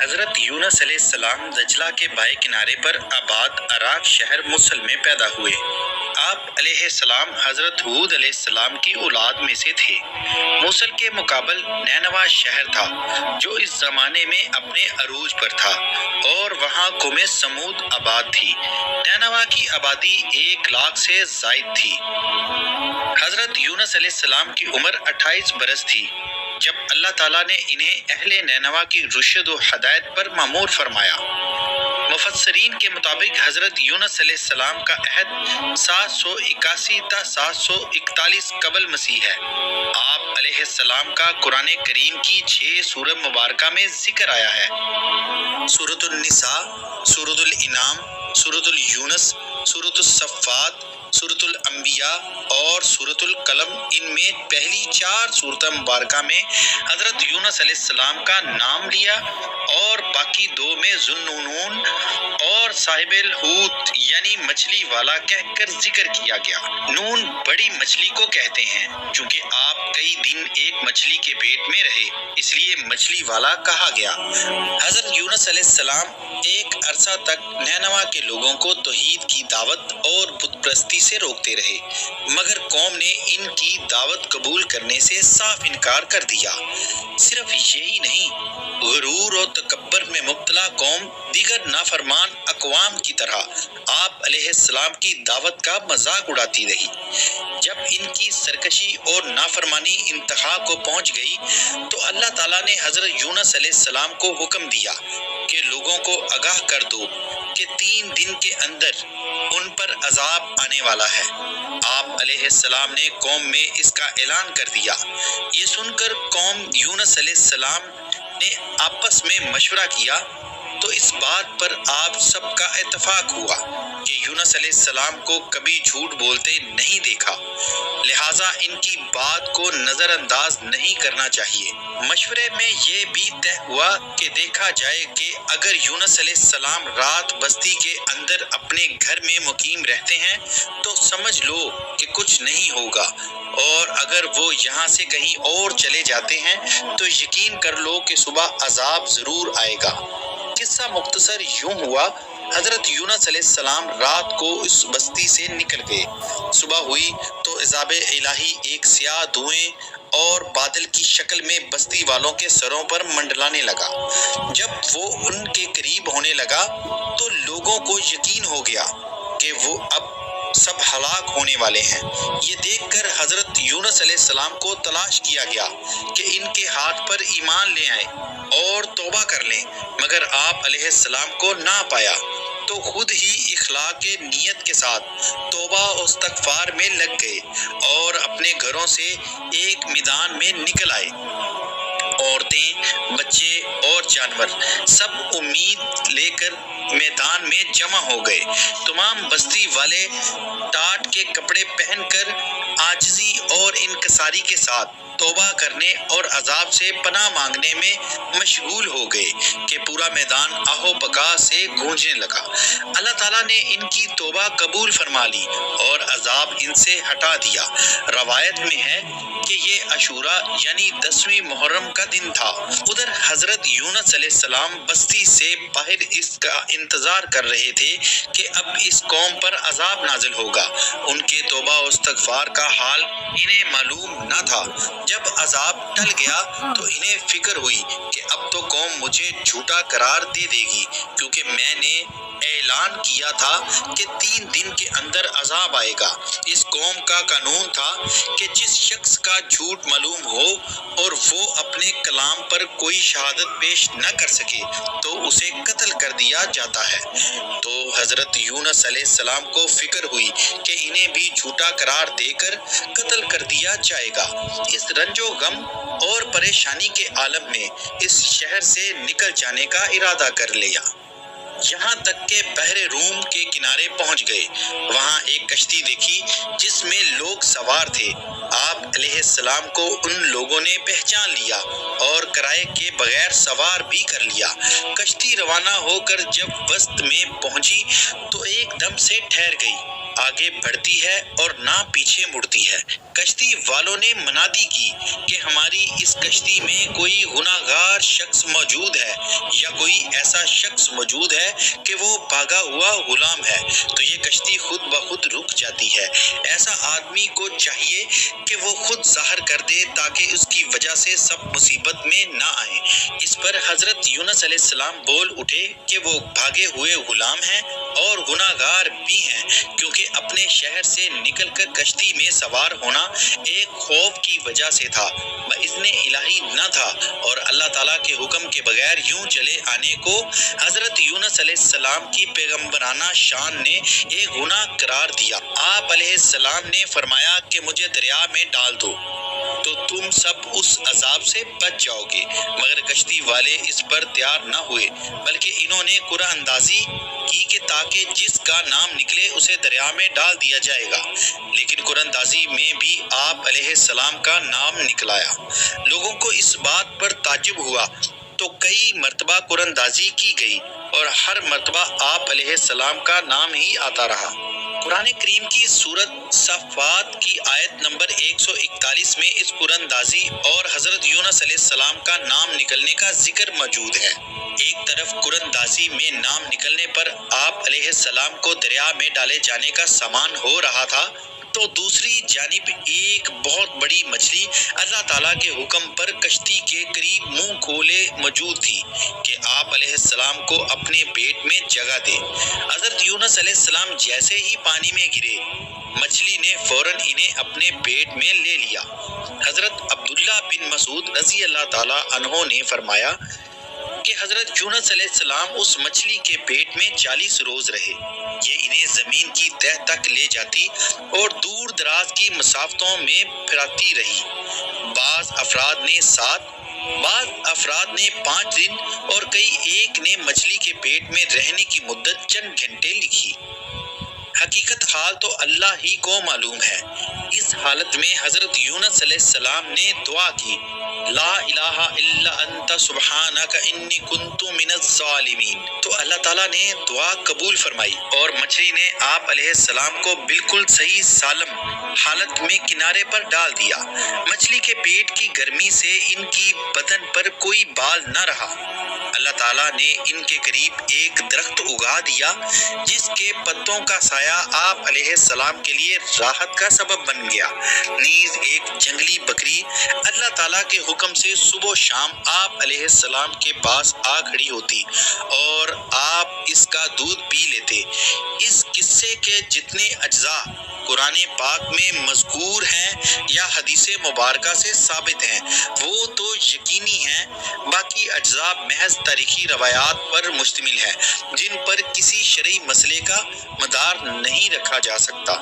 حضرت یونس علیہ السلام دجلہ کے بائیں کنارے پر آباد عراق شہر موصل میں پیدا ہوئے۔ آپ علیہ السلام حضرت ہود علیہ السلام کی اولاد میں سے تھے۔ موصل کے مقابل نینوا شہر تھا جو اس زمانے میں اپنے عروج پر تھا اور وہاں قوم سمود آباد تھی۔ نینوا کی آبادی 1,00,000 سے زائد تھی۔ حضرت یونس علیہ السلام کی عمر 28 برس تھی جب اللہ تعالیٰ نے انہیں اہل نینوا کی رشد و ہدایت پر مأمور فرمایا۔ مفسرین کے مطابق حضرت یونس علیہ السلام کا عہد 781 تا 741 قبل مسیح ہے۔ آپ علیہ السلام کا قرآن کریم کی 6 سورہ مبارکہ میں ذکر آیا ہے۔ سورۃ النساء، سورۃ الانعام، سورۃ یونس، سورۃ الصفات، سورۃ الانبیاء اور سورۃ القلم۔ ان میں پہلی 4 سورۃ مبارکہ میں حضرت یونس علیہ السلام کا نام لیا اور باقی 2 میں ذوالنون اور صاحب الحوت یعنی مچھلی والا کہہ کر ذکر کیا گیا۔ نون بڑی مچھلی کو کہتے ہیں چونکہ آپ کئی دن ایک مچھلی کے پیٹ میں رہے، اس لیے مچھلی والا کہا گیا۔ حضرت یونس علیہ السلام ایک عرصہ تک نینوا کے لوگوں کو توحید کی دعوت اور بت پرستی سے روکتے رہے، مگر قوم نے ان کی دعوت قبول کرنے سے صاف انکار کر دیا۔ صرف یہی نہیں، غرور و تکبر میں مبتلا قوم دیگر نافرمان اقوام کی طرح آپ علیہ السلام کی دعوت کا مذاق اڑاتی رہی۔ جب ان کی سرکشی اور نافرمانی انتہا کو پہنچ گئی تو اللہ تعالیٰ نے حضرت یونس علیہ السلام کو حکم دیا کہ لوگوں کو آگاہ کر دو کہ 3 دن کے اندر ان پر عذاب آنے والا ہے۔ آپ علیہ السلام نے قوم میں اس کا اعلان کر دیا۔ یہ سن کر قوم یونس علیہ السلام نے آپس میں مشورہ کیا تو اس بات پر آپ سب کا اتفاق ہوا کہ یونس علیہ السلام کو کبھی جھوٹ بولتے نہیں دیکھا، لہٰذا ان کی بات کو نظر انداز نہیں کرنا چاہیے۔ مشورے میں یہ بھی طے ہوا کہ دیکھا جائے کہ اگر یونس علیہ السلام رات بستی کے اندر اپنے گھر میں مقیم رہتے ہیں تو سمجھ لو کہ کچھ نہیں ہوگا، اور اگر وہ یہاں سے کہیں اور چلے جاتے ہیں تو یقین کر لو کہ صبح عذاب ضرور آئے گا۔ قصہ مختصر یوں ہوا، حضرت یونس علیہ السلام رات کو اس بستی سے نکل گئے۔ صبح ہوئی تو عذاب الہی ایک سیاہ دھوئیں اور بادل کی شکل میں بستی والوں کے سروں پر منڈلانے لگا۔ جب وہ ان کے قریب ہونے لگا تو لوگوں کو یقین ہو گیا کہ وہ اب سب ہلاک ہونے والے ہیں۔ یہ دیکھ کر حضرت یونس علیہ السلام کو تلاش کیا گیا کہ ان کے ہاتھ پر ایمان لے آئیں اور توبہ کر لیں، مگر آپ علیہ السلام کو نہ پایا تو خود ہی اخلاق نیت کے ساتھ توبہ و استغفار میں لگ گئے اور اپنے گھروں سے ایک میدان میں نکل آئے۔ عورتیں، بچے اور جانور سب امید لے کر میدان میں جمع ہو گئے۔ تمام بستی والے ٹاٹ کے کپڑے پہن کر عاجزی اور انکساری کے ساتھ توبہ کرنے اور عذاب سے پناہ مانگنے میں مشغول ہو گئے کہ پورا میدان آہو بکا سے گونجنے لگا۔ اللہ تعالیٰ نے ان کی توبہ قبول فرما لی اور عذاب ان سے ہٹا دیا۔ روایت میں ہے کہ یہ عاشوراء یعنی 10ویں محرم کا دن تھا۔ ادھر حضرت یونس علیہ السلام بستی سے باہر اس کا انتظار کر رہے تھے کہ اب اس قوم پر عذاب نازل ہوگا۔ ان کے توبہ و استغفار کا حال انہیں معلوم نہ تھا۔ جب عذاب ٹل گیا تو انہیں فکر ہوئی کہ اب تو قوم مجھے جھوٹا قرار دے دے گی، کیونکہ میں نے اعلان کیا تھا کہ 3 دن کے اندر عذاب آئے گا۔ اس قوم کا قانون تھا کہ جس شخص کا جھوٹ معلوم ہو اور وہ اپنے کلام پر کوئی شہادت پیش نہ کر سکے تو اسے قتل کر دیا جاتا ہے۔ تو حضرت یونس علیہ السلام کو فکر ہوئی کہ انہیں بھی جھوٹا قرار دے کر قتل کر دیا جائے گا۔ اس رنج و غم اور پریشانی کے عالم میں اس شہر سے نکل جانے کا ارادہ کر لیا۔ یہاں تک کہ بحر روم کے کنارے پہنچ گئے۔ وہاں ایک کشتی دیکھی جس میں لوگ سوار تھے۔ آپ علیہ السلام کو ان لوگوں نے پہچان لیا اور کرائے کے بغیر سوار بھی کر لیا۔ کشتی روانہ ہو کر جب وسط میں پہنچی تو ایک دم سے ٹھہر گئی، آگے بڑھتی ہے اور نہ پیچھے مڑتی ہے۔ کشتی والوں نے منادی کی کہ ہماری اس کشتی میں کوئی گناہگار شخص موجود ہے یا کوئی ایسا شخص موجود ہے کہ وہ بھاگا ہوا غلام ہے، تو یہ کشتی خود بخود رک جاتی ہے۔ ایسا آدمی کو چاہیے کہ وہ خود ظاہر کر دے تاکہ اس کی وجہ سے سب مصیبت میں نہ آئیں۔ اس پر حضرت یونس علیہ السلام بول اٹھے کہ وہ بھاگے ہوئے غلام ہیں اور گناہگار بھی ہیں، کیونکہ اپنے شہر سے نکل کر کشتی میں سوار ہونا ایک خوف کی وجہ سے تھا، بإذن الہی نہ تھا، اور اللہ تعالیٰ کے حکم کے بغیر یوں چلے آنے کو حضرت یونس علیہ السلام کی پیغمبرانہ شان نے ایک گناہ قرار دیا۔ آپ علیہ السلام نے فرمایا کہ مجھے دریا میں ڈال دو تو تم سب اس عذاب سے بچ جاؤ گے، مگر کشتی والے اس پر تیار نہ ہوئے، بلکہ انہوں نے قرعہ اندازی کی کہ تاکہ جس کا نام نکلے اسے دریا میں ڈال دیا جائے گا، لیکن قرعہ اندازی میں بھی آپ علیہ السلام کا نام نکلایا۔ لوگوں کو اس بات پر تعجب ہوا تو کئی مرتبہ قرعہ اندازی کی گئی اور ہر مرتبہ آپ علیہ السلام کا نام ہی آتا رہا۔ قرآن کریم کی سورۃ صافات کی آیت نمبر 141 میں اس قرعہ اندازی اور حضرت یونس علیہ السلام کا نام نکلنے کا ذکر موجود ہے۔ ایک طرف قرعہ اندازی میں نام نکلنے پر آپ علیہ السلام کو دریا میں ڈالے جانے کا سامان ہو رہا تھا، تو دوسری جانب ایک بہت بڑی مچھلی اللہ تعالیٰ کے حکم پر کشتی کے قریب منہ کھولے موجود تھی کہ آپ علیہ السلام کو اپنے پیٹ میں جگہ دے۔ حضرت یونس علیہ السلام جیسے ہی پانی میں گرے، مچھلی نے فوراً انہیں اپنے پیٹ میں لے لیا۔ حضرت عبداللہ بن مسعود رضی اللہ تعالیٰ عنہ نے فرمایا کہ حضرت یونس علیہ السلام اس مچھلی کے پیٹ میں 40 روز رہے۔ یہ انہیں زمین کی تہ تک لے جاتی اور دور دراز کی مسافتوں میں پھراتی رہی۔ بعض افراد نے 7، بعض افراد نے 5 دن اور کئی ایک نے مچھلی کے پیٹ میں رہنے کی مدت چند گھنٹے لکھی۔ حقیقت حال تو اللہ ہی کو معلوم ہے۔ اس حالت میں حضرت یونس علیہ السلام نے دعا کی، لا الہ الا انت سبحانک انی کنت من الظالمین، تو اللہ تعالیٰ نے دعا قبول فرمائی اور مچھلی نے آپ علیہ السلام کو بالکل صحیح سالم حالت میں کنارے پر ڈال دیا۔ مچھلی کے پیٹ کی گرمی سے ان کی بدن پر کوئی بال نہ رہا۔ اللہ تعالیٰ نے ان کے قریب ایک درخت اگا دیا جس کے پتوں کا سایہ آپ علیہ السلام کے لیے راحت کا سبب بن گیا۔ نیز ایک جنگلی بکری اللہ تعالیٰ کے حکم سے صبح و شام آپ علیہ السلام کے پاس آ کھڑی ہوتی اور آپ اس کا دودھ پی لیتے۔ اس قصے کے جتنے اجزاء قرآن پاک میں مذکور ہیں یا حدیث مبارکہ سے ثابت ہیں وہ تو یقینی ہیں، باقی اجزاء محض تاریخی روایات پر مشتمل ہیں جن پر کسی شرعی مسئلے کا مدار نہیں رکھا جا سکتا۔